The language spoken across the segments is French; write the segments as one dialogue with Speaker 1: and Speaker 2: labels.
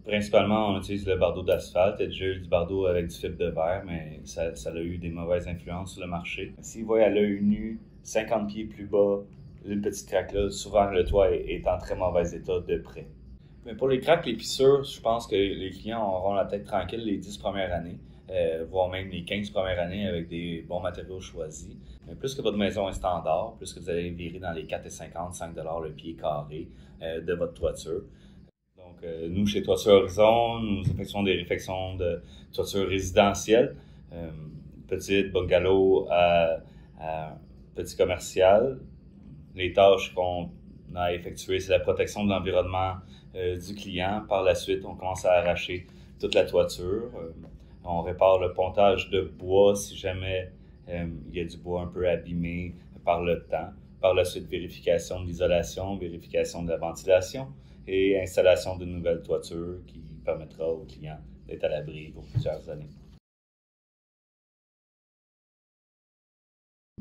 Speaker 1: Principalement, on utilise le bardeau d'asphalte. Il y a déjà eu du bardeau avec du fibre de verre, mais ça a eu des mauvaises influences sur le marché. S'ils voient à l'œil nu, 50 pieds plus bas, une petite craque là, souvent le toit est en très mauvais état de près. Mais pour les craques, les fissures, je pense que les clients auront la tête tranquille les 10 premières années, voire même les 15 premières années avec des bons matériaux choisis. Mais plus que votre maison est standard, plus que vous allez virer dans les 4,50 $, 5 $ le pied carré de votre toiture. Donc, nous, chez Toiture Horizon, nous effectuons des réfections de toiture résidentielle, petite bungalow à petit commercial. Les tâches qu'on a effectuées, c'est la protection de l'environnement du client. Par la suite, on commence à arracher toute la toiture. On répare le pontage de bois si jamais il y a du bois un peu abîmé par le temps. Par la suite, vérification de l'isolation, vérification de la ventilation et installation de nouvelles toitures qui permettra aux clients d'être à l'abri pour plusieurs années.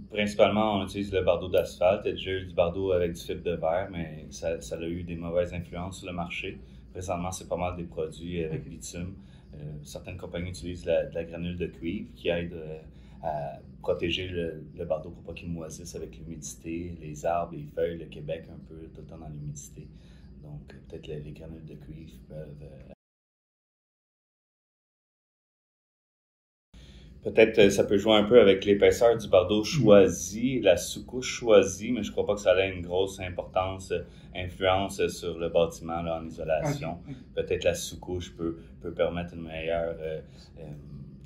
Speaker 1: Principalement, on utilise le bardeau d'asphalte. Il y a déjà eu du bardeau avec du fibre de verre, mais ça a eu des mauvaises influences sur le marché. Présentement, c'est pas mal des produits avec bitume. Certaines compagnies utilisent de la granule de cuivre qui aide à protéger le bardeau pour pas qu'il moisisse avec l'humidité, les arbres, les feuilles, le Québec un peu tout le temps dans l'humidité. Donc, peut-être les granules de cuivre peuvent peut-être ça peut jouer un peu avec l'épaisseur du bardeau choisi, la sous-couche choisie, mais je ne crois pas que ça ait une grosse influence sur le bâtiment là, en isolation. Okay. Peut-être la sous-couche peut permettre une meilleure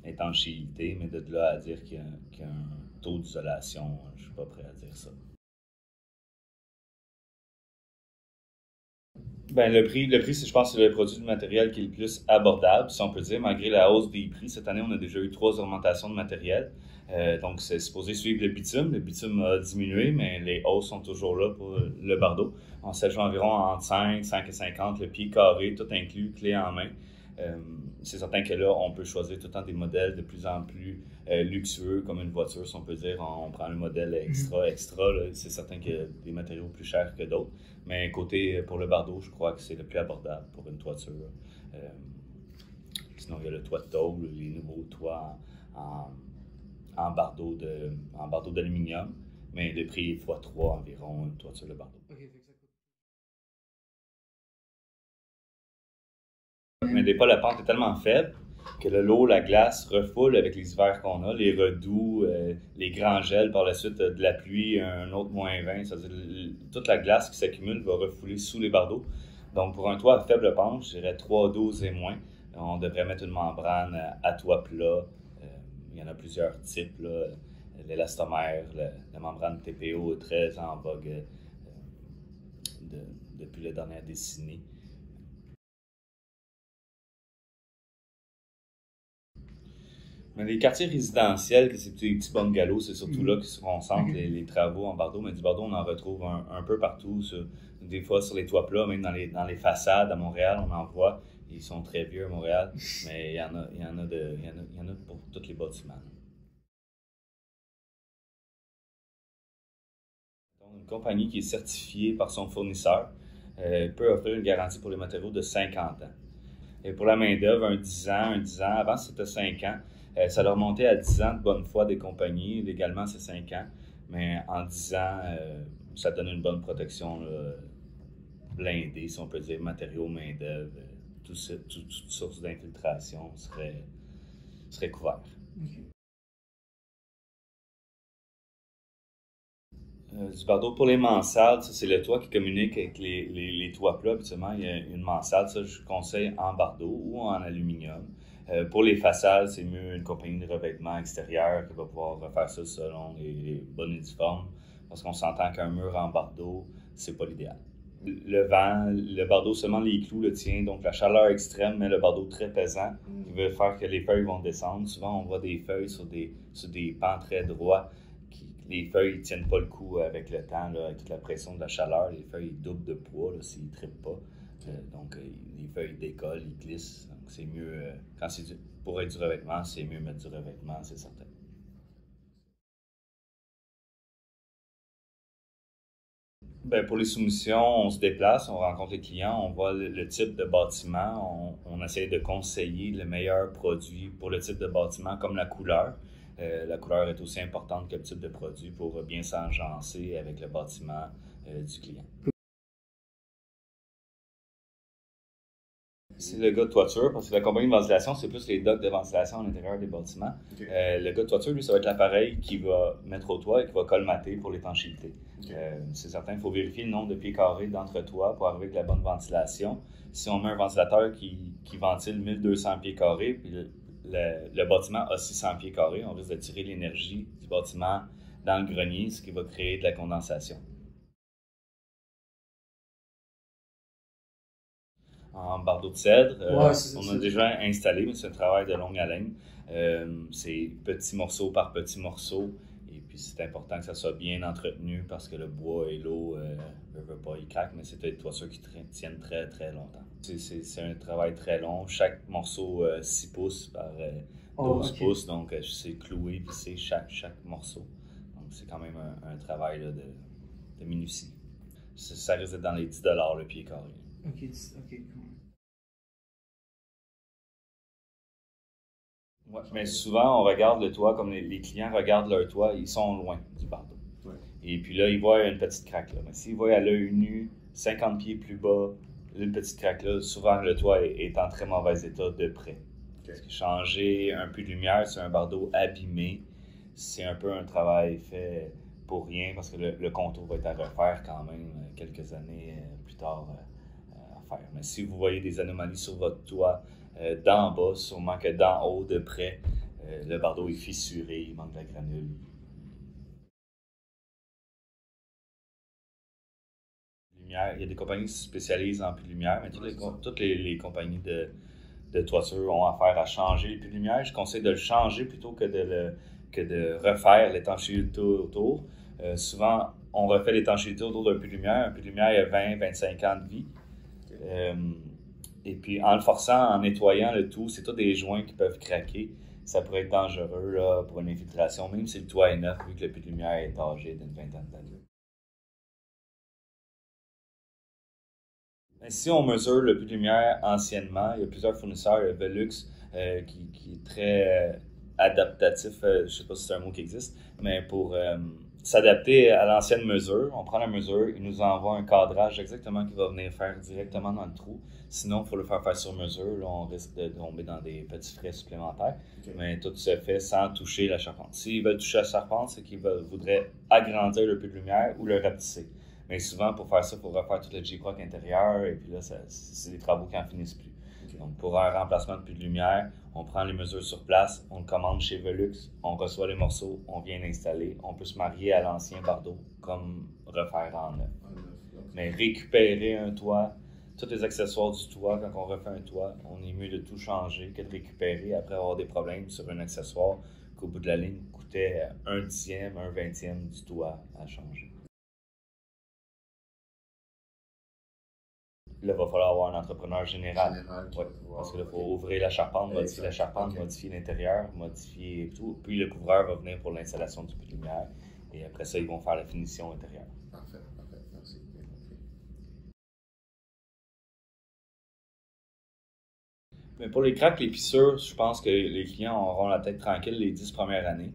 Speaker 1: étanchéité, mais de là à dire qu'il y a un taux d'isolation, je ne suis pas prêt à dire ça. Ben, le prix, je pense, c'est le produit du matériel qui est le plus abordable, si on peut dire, malgré la hausse des prix. Cette année, on a déjà eu 3 augmentations de matériel. Donc, c'est supposé suivre le bitume. Le bitume a diminué, mais les hausses sont toujours là pour le bardeau. On s'ajoute environ entre 5,50 le pied carré, tout inclus, clé en main. C'est certain que là, on peut choisir tout le temps des modèles de plus en plus luxueux, comme une voiture, si on peut dire. On prend le modèle extra. C'est certain qu'il y a des matériaux plus chers que d'autres. Mais côté pour le bardeau, je crois que c'est le plus abordable pour une toiture. Sinon, il y a le toit de tôle, les nouveaux toits en bardeau d'aluminium. Mais le prix est x3 environ, une toiture de bardeau. Okay, mais des fois, la pente est tellement faible que l'eau, la glace refoule avec les hivers qu'on a, les redoux, les grands gels, par la suite de la pluie, un autre -20, c'est-à-dire toute la glace qui s'accumule va refouler sous les bardeaux. Donc, pour un toit à faible pente, je dirais 3,12 et moins, on devrait mettre une membrane à toit plat. Il y en a plusieurs types, l'élastomère, la membrane TPO est très en vogue depuis la dernière décennie. Mais les quartiers résidentiels, c'est des petits bungalows, c'est surtout là que se concentrent les travaux en bardeau. Mais du bardeau, on en retrouve un peu partout, des fois sur les toits plats, même dans les façades à Montréal, on en voit. Ils sont très vieux à Montréal, mais il y en a pour tous les bâtiments. Donc, une compagnie qui est certifiée par son fournisseur peut offrir une garantie pour les matériaux de 50 ans. Et pour la main-d'œuvre, un 10 ans. Avant, c'était 5 ans. Ça leur montait à 10 ans de bonne foi des compagnies. Légalement, c'est 5 ans. Mais en 10 ans, ça donne une bonne protection là, blindée, si on peut dire, matériaux, main-d'œuvre, toutes sortes d'infiltration seraient couverts. Okay. Du bardeau pour les mansardes, ça c'est le toit qui communique avec les toits plats. Habituellement, il y a une mansarde, ça je conseille en bardeau ou en aluminium. Pour les façades, c'est mieux une compagnie de revêtement extérieur qui va pouvoir refaire ça selon les bonnes uniformes. Parce qu'on s'entend qu'un mur en bardeau, c'est pas l'idéal. Le vent, le bardeau, seulement les clous le tient, donc la chaleur extrême met le bardeau très pesant, qui veut faire que les feuilles vont descendre. Souvent, on voit des feuilles sur des pans très droits. Les feuilles ne tiennent pas le coup avec le temps, là, avec toute la pression de la chaleur. Les feuilles doublent de poids s'ils ne trippent pas. Donc, les feuilles décollent, ils glissent. Donc, c'est mieux, quand c'est pour être du revêtement, c'est mieux mettre du revêtement, c'est certain. Ben, pour les soumissions, on se déplace, on rencontre les clients, on voit le type de bâtiment, on essaie de conseiller le meilleur produit pour le type de bâtiment, comme la couleur. La couleur est aussi importante que le type de produit pour bien s'engencer avec le bâtiment du client. C'est le gars de toiture, parce que la compagnie de ventilation, c'est plus les docks de ventilation à l'intérieur des bâtiments. Okay. Le gars de toiture, lui, ça va être l'appareil qui va mettre au toit et qui va colmater pour l'étanchéité. Okay. C'est certain, il faut vérifier le nombre de pieds carrés d'entretoit pour arriver avec la bonne ventilation. Si on met un ventilateur qui ventile 1200 pieds carrés, puis le bâtiment a 600 pieds carrés, on risque de tirer l'énergie du bâtiment dans le grenier, ce qui va créer de la condensation. En bardeau de cèdre. On a déjà installé, mais c'est un travail de longue haleine. C'est petit morceau par petit morceau. Et puis, c'est important que ça soit bien entretenu parce que le bois et l'eau ne veulent pas y craquer, mais c'est des toitures qui tiennent très, très longtemps. C'est un travail très long. Chaque morceau 6 pouces par 12 pouces, donc c'est cloué, vissé chaque morceau. Donc, c'est quand même un travail là, de minutie. Ça risque d'être dans les 10 $ le pied carré.
Speaker 2: Ok.
Speaker 1: Ouais, mais souvent, on regarde le toit comme les clients regardent leur toit, ils sont loin du bardeau. Ouais. Et puis là, ils voient une petite craque là. Mais s'ils voient à l'œil nu, 50 pieds plus bas, une petite craque là, souvent le toit est en très mauvais état de près. Okay. Parce que changer un peu de lumière sur un bardeau abîmé, c'est un peu un travail fait pour rien parce que le contour va être à refaire quand même quelques années plus tard à faire. Mais si vous voyez des anomalies sur votre toit, d'en bas, sûrement que d'en haut, de près, le bardeau est fissuré, il manque de la granule. Lumière, il y a des compagnies qui se spécialisent en puits de lumière, mais toutes les compagnies de toiture ont affaire à changer les puits de lumière. Je conseille de le changer plutôt que de refaire l'étanchéité autour. Souvent, on refait l'étanchéité autour d'un puits de lumière. Un puits de lumière, il y a 20-25 ans de vie. Okay. Et puis, en le forçant, en nettoyant le tout, c'est tous des joints qui peuvent craquer. Ça pourrait être dangereux là, pour une infiltration, même si le toit est neuf, vu que le puits de lumière est âgé d'une vingtaine d'années. Si on mesure le puits de lumière anciennement, il y a plusieurs fournisseurs. Il y a Velux qui est très adaptatif, je ne sais pas si c'est un mot qui existe, mais pour s'adapter à l'ancienne mesure, on prend la mesure, il nous envoie un cadrage exactement qui va venir faire directement dans le trou. Sinon, il faut le faire sur mesure. Là, on risque de tomber dans des petits frais supplémentaires. Okay. Mais tout se fait sans toucher la charpente. S'ils veulent toucher la charpente, c'est qu'ils voudraient agrandir le puits de lumière ou le rapetisser. Mais souvent, pour faire ça, il faut refaire tout le J-Croc intérieur. Et puis là, c'est des travaux qui n'en finissent plus. Okay. Donc, pour un remplacement de puits de lumière, on prend les mesures sur place, on le commande chez Velux, on reçoit les morceaux, on vient l'installer. On peut se marier à l'ancien bardeau comme refaire en neuf. Mais récupérer un toit, tous les accessoires du toit, quand on refait un toit, on est mieux de tout changer que de récupérer après avoir des problèmes sur un accessoire qu'au bout de la ligne coûtait 1/10, 1/20 du toit à changer. Là, il va falloir avoir un entrepreneur général. Ouais, parce que là, il faut ouvrir la charpente, modifier la charpente, modifier l'intérieur, modifier tout. Puis le couvreur va venir pour l'installation du puits de lumière. Et après ça, ils vont faire la finition intérieure.
Speaker 2: Parfait. Merci.
Speaker 1: Mais pour les craques, les fissures, je pense que les clients auront la tête tranquille les 10 premières années,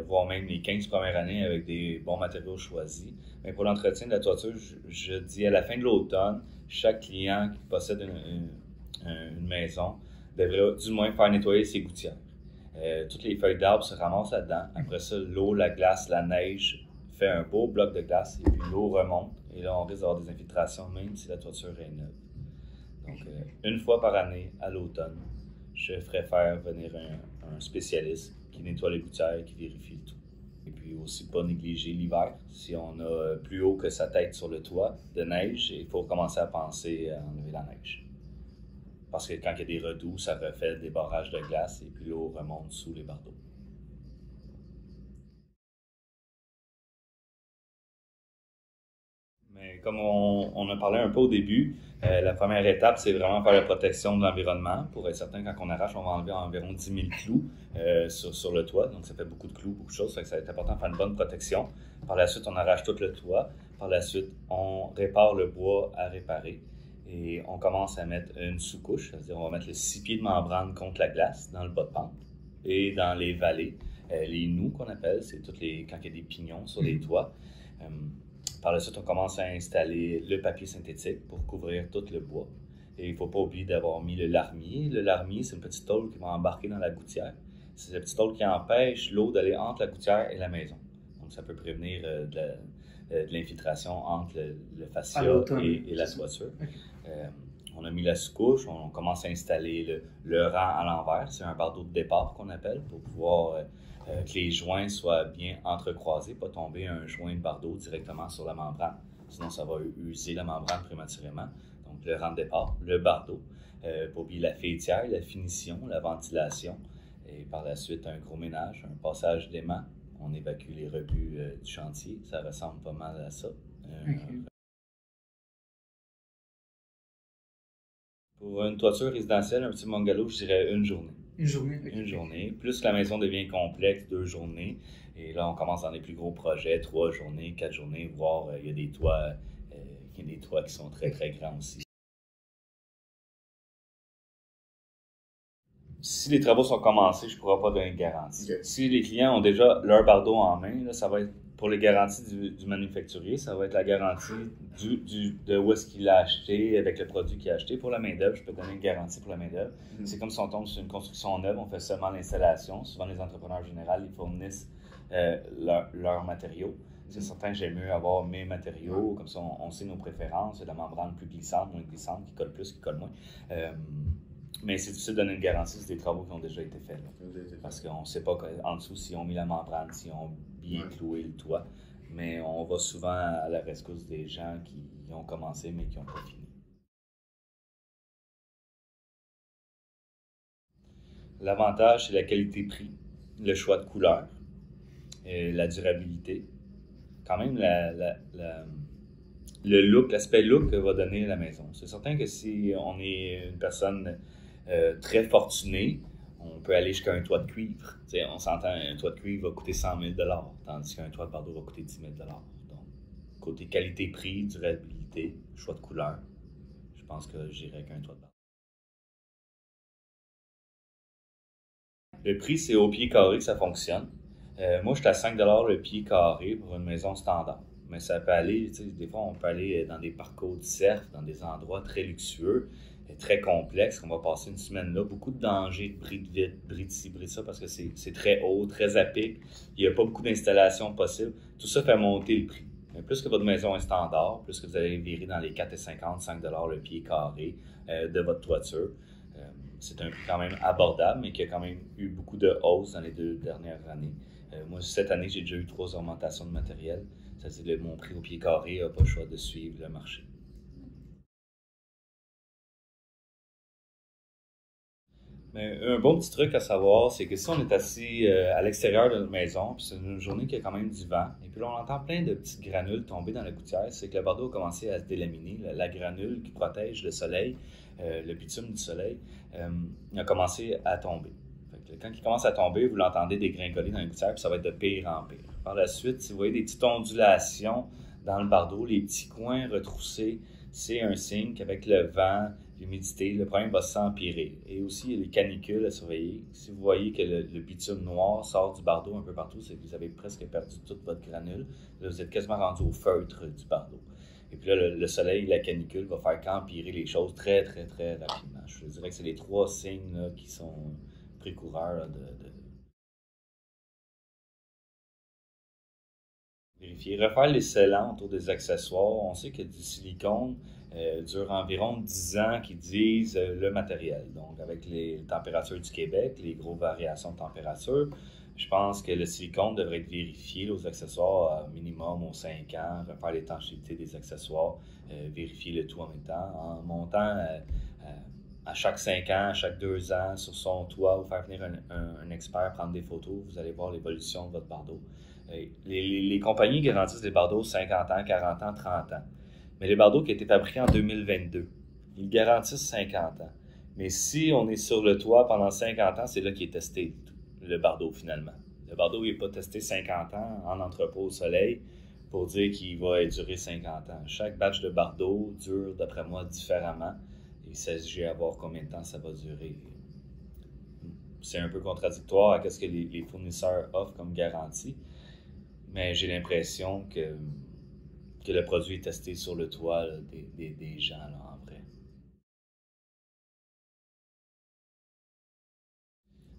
Speaker 1: voire même les 15 premières années avec des bons matériaux choisis. Mais pour l'entretien de la toiture, je dis à la fin de l'automne, chaque client qui possède une maison devrait du moins faire nettoyer ses gouttières. Toutes les feuilles d'arbres se ramassent là-dedans. Après ça, l'eau, la glace, la neige fait un beau bloc de glace et puis l'eau remonte. Et là, on risque d'avoir des infiltrations même si la toiture est neuve. Donc, une fois par année, à l'automne, je ferai faire venir un spécialiste qui nettoie les gouttières et qui vérifie le tout. Et puis aussi, pas négliger l'hiver. Si on a plus haut que sa tête sur le toit de neige, il faut commencer à penser à enlever la neige. Parce que quand il y a des redoux, ça refait des barrages de glace et puis l'eau remonte sous les bardeaux. Mais comme on a parlé un peu au début, la première étape, c'est vraiment faire la protection de l'environnement. Pour être certain, quand on arrache, on va enlever environ 10 000 clous sur le toit. Donc, ça fait beaucoup de clous, beaucoup de choses. Ça va être important de faire une bonne protection. Par la suite, on arrache tout le toit. Par la suite, on répare le bois à réparer et on commence à mettre une sous-couche, c'est-à-dire on va mettre le 6 pieds de membrane contre la glace dans le bas de pente et dans les vallées, les nous qu'on appelle, c'est quand il y a des pignons sur les toits. Par la suite, on commence à installer le papier synthétique pour couvrir tout le bois. Et il ne faut pas oublier d'avoir mis le larmier. Le larmier, c'est une petite tôle qui va embarquer dans la gouttière. C'est la petite tôle qui empêche l'eau d'aller entre la gouttière et la maison. Donc, ça peut prévenir de l'infiltration entre le fascia et la toiture. Okay. On a mis la sous-couche, on commence à installer le rang à l'envers. C'est un bardeau de départ qu'on appelle pour pouvoir que les joints soient bien entrecroisés, pas tomber un joint de bardeau directement sur la membrane. Sinon, ça va user la membrane prématurément. Donc, le rang de départ, le bardeau. Pas oublier la faîtière, la finition, la ventilation. Et par la suite, un gros ménage, un passage d'aimant. On évacue les rebuts du chantier. Ça ressemble pas mal à ça. Okay. Pour une toiture résidentielle, un petit bungalow, je dirais une journée.
Speaker 2: Une journée?
Speaker 1: Okay. Une journée. Plus la maison devient complexe, 2 journées. Et là, on commence dans les plus gros projets, 3 journées, 4 journées, voire il y a des toits qui sont très, très grands aussi. Si les travaux sont commencés, je ne pourrai pas donner de garantie. Okay. Si les clients ont déjà leur bardeau en main, là, ça va être pour les garanties du manufacturier, ça va être la garantie de où est-ce qu'il l'a acheté, avec le produit qu'il a acheté. Pour la main-d'œuvre, je peux donner une garantie pour la main-d'œuvre. C'est comme si on tombe sur une construction neuve, on fait seulement l'installation. Souvent, les entrepreneurs généraux, ils fournissent leurs matériaux. C'est certain que j'aime mieux avoir mes matériaux, comme ça on sait nos préférences, de la membrane plus glissante, moins glissante, qui colle plus, qui colle moins. Mais c'est difficile de donner une garantie sur des travaux qui ont déjà été faits. Parce qu'on ne sait pas en dessous si on mis la membrane, si on bien cloué le toit. Mais on va souvent à la rescousse des gens qui ont commencé mais qui n'ont pas fini. L'avantage, c'est la qualité-prix, le choix de couleur, et la durabilité. Quand même, le look, l'aspect look que va donner la maison. C'est certain que si on est une personne très fortunée, on peut aller jusqu'à un toit de cuivre. T'sais, on s'entend, un toit de cuivre va coûter 100 000 $, tandis qu'un toit de bardeau va coûter 10 000 $. Donc, côté qualité-prix, durabilité, choix de couleur, je pense que j'irais avec un toit de bardeau. Le prix, c'est au pied carré que ça fonctionne. Moi, je suis à 5 $ le pied carré pour une maison standard. Mais ça peut aller, des fois, on peut aller dans des parcours de surf, dans des endroits très luxueux, très complexes, qu'on va passer une semaine là. Beaucoup de dangers, de bris de vitre, bris de ci, bris de ça, parce que c'est très haut, très à pic. Il n'y a pas beaucoup d'installations possibles. Tout ça fait monter le prix. Mais plus que votre maison est standard, plus que vous allez virer dans les 4,50 $, 5 $ le pied carré de votre toiture. C'est un prix quand même abordable, mais qui a quand même eu beaucoup de hausse dans les 2 dernières années. Moi, cette année, j'ai déjà eu 3 augmentations de matériel. C'est-à-dire que mon prix au pied carré n'a pas le choix de suivre le marché. Mais un bon petit truc à savoir, c'est que si on est assis à l'extérieur de notre maison, puis c'est une journée qui a quand même du vent, et puis là, on entend plein de petites granules tomber dans la gouttière, c'est que le bardeau a commencé à se délaminer. La granule qui protège le soleil, le bitume du soleil, a commencé à tomber. Quand il commence à tomber, vous l'entendez dégringoler dans la gouttière, puis ça va être de pire en pire. Par la suite, si vous voyez des petites ondulations dans le bardeau, les petits coins retroussés, c'est un signe qu'avec le vent, l'humidité, le problème va s'empirer. Et aussi, il y a les canicules à surveiller. Si vous voyez que le bitume noir sort du bardeau un peu partout, c'est que vous avez presque perdu toute votre granule. Là, vous êtes quasiment rendu au feutre du bardeau. Et puis là, le soleil, la canicule va faire qu'empirer les choses très, très, très rapidement. Je dirais que c'est les 3 signes là, qui sont précoureurs là, vérifier. Refaire les scellants autour des accessoires. On sait que du silicone dure environ 10 ans qu'ils disent le matériel. Donc, avec les températures du Québec, les grosses variations de température, je pense que le silicone devrait être vérifié aux accessoires minimum aux 5 ans, refaire l'étanchéité des accessoires, vérifier le tout en même temps, en montant à chaque 5 ans, à chaque 2 ans sur son toit, ou faire venir un expert prendre des photos, vous allez voir l'évolution de votre bardeau. Les compagnies garantissent des bardeaux 50 ans, 40 ans, 30 ans. Mais les bardeaux qui ont été fabriqués en 2022, ils garantissent 50 ans. Mais si on est sur le toit pendant 50 ans, c'est là qu'il est testé, le bardeau finalement. Le bardeau, il n'est pas testé 50 ans en entrepôt au soleil. pour dire qu'il va durer 50 ans. Chaque batch de bardeaux dure, d'après moi, différemment. Il s'agit à voir combien de temps ça va durer. C'est un peu contradictoire à ce que les fournisseurs offrent comme garantie, mais j'ai l'impression que le produit est testé sur le toit là, des gens là, en vrai.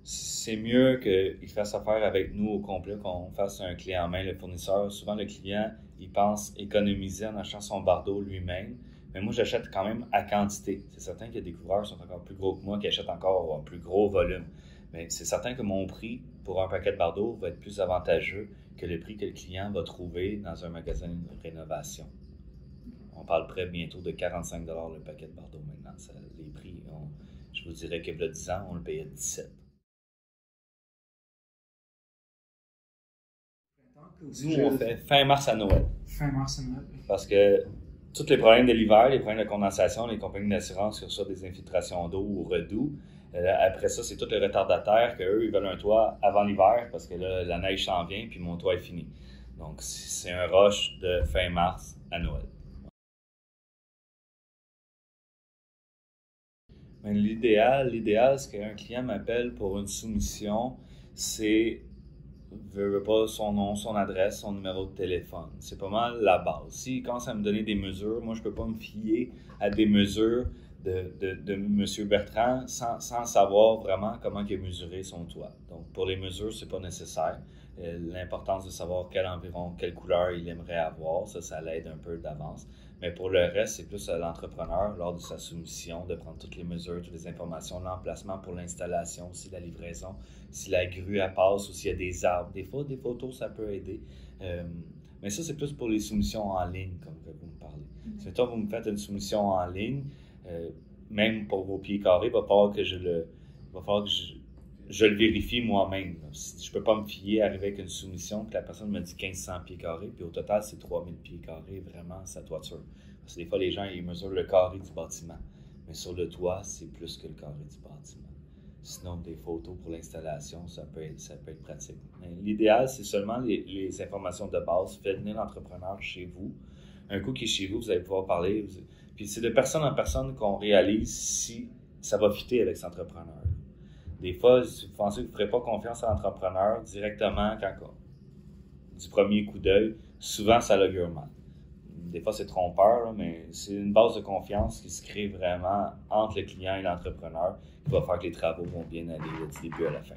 Speaker 1: C'est mieux qu'ils fassent affaire avec nous au complet, qu'on fasse un clé en main, le fournisseur. Souvent, le client, il pense économiser en achetant son bardeau lui-même, mais moi, j'achète quand même à quantité. C'est certain que des couvreurs sont encore plus gros que moi, qui achètent encore un plus gros volume. Mais c'est certain que mon prix pour un paquet de bardeaux va être plus avantageux que le prix que le client va trouver dans un magasin de rénovation. On parle près bientôt de 45 le paquet de bardeaux maintenant. Les prix, je vous dirais que il y a 10 ans, on le payait 17. Nous, on fait fin mars à Noël.
Speaker 2: Fin mars à Noël.
Speaker 1: Parce que tous les problèmes de l'hiver, les problèmes de condensation, les compagnies d'assurance qui reçoivent des infiltrations d'eau ou redoux, après ça, c'est tous les retardataires qu'eux, ils veulent un toit avant l'hiver parce que là, la neige s'en vient puis mon toit est fini. Donc, c'est un rush de fin mars à Noël. Mais l'idéal, c'est qu'un client m'appelle pour une soumission, c'est veut pas son nom, son adresse, son numéro de téléphone. C'est pas mal la base. S'il commence à me donner des mesures, moi, je peux pas me fier à des mesures de M. Bertrand sans savoir vraiment comment il a mesuré son toit. Donc, pour les mesures, c'est pas nécessaire. L'importance de savoir quelle couleur il aimerait avoir, ça l'aide un peu d'avance. Mais pour le reste, c'est plus à l'entrepreneur, lors de sa soumission, de prendre toutes les mesures, toutes les informations, l'emplacement pour l'installation, si la livraison, si la grue elle passe ou s'il y a des arbres. Des fois, des photos, ça peut aider. Mais ça, c'est plus pour les soumissions en ligne, comme que vous me parlez. Si toi, vous me faites une soumission en ligne, même pour vos pieds carrés, il va falloir que je le vérifie moi-même. Je ne peux pas me fier, arriver avec une soumission, que la personne me dit 1500 pieds carrés, puis au total, c'est 3000 pieds carrés, vraiment, sa toiture. Parce que des fois, les gens, ils mesurent le carré du bâtiment. Mais sur le toit, c'est plus que le carré du bâtiment. Sinon, des photos pour l'installation, ça peut être pratique. Mais l'idéal, c'est seulement les informations de base. Faites venir l'entrepreneur chez vous. Un coup qu'il est chez vous, vous allez pouvoir parler. Puis c'est de personne en personne qu'on réalise si ça va fitter avec cet entrepreneur. Des fois, si vous pensez que vous ne ferez pas confiance à l'entrepreneur directement du premier coup d'œil, souvent ça l'augure mal. Des fois, c'est trompeur, mais c'est une base de confiance qui se crée vraiment entre le client et l'entrepreneur qui va faire que les travaux vont bien aller du début à la fin.